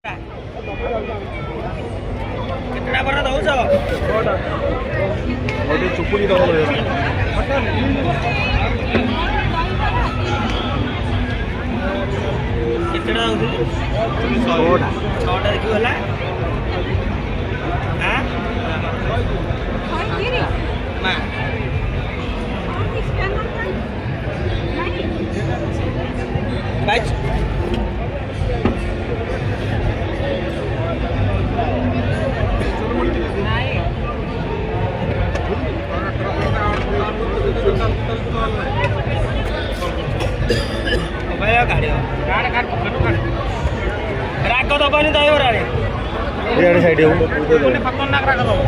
कितना बड़ा दौड़ सब और चुपुरी दौड़ कितना दौड़ छटा देखी गला हाँ माँ बाइक राग दबानी ड्राइवर आड़े साइड खतरनाक राग दब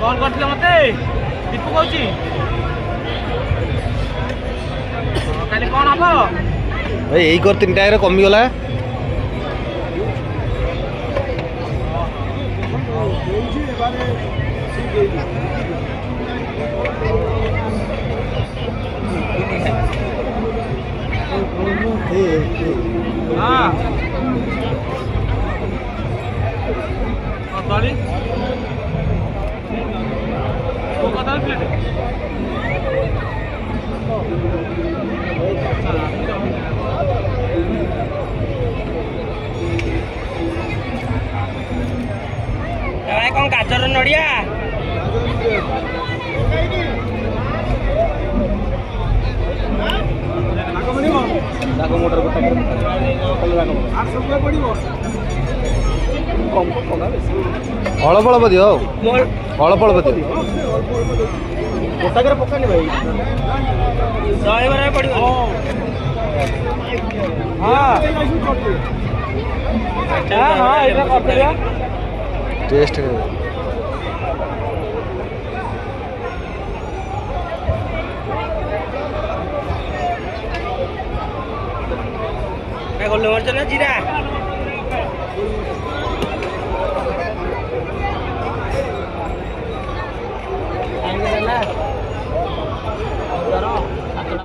कौन कर मत दीपू कौन खाली कौन हम भाई यही कर 3 टायर कमिगला हाँ कौन गाजर नड़िया अल्प अल्प दियो अल्प अल्प दियो गोटाक पकानी भाई 100 पड़ो हाँ टेस्ट गोलमरीच ना जीरा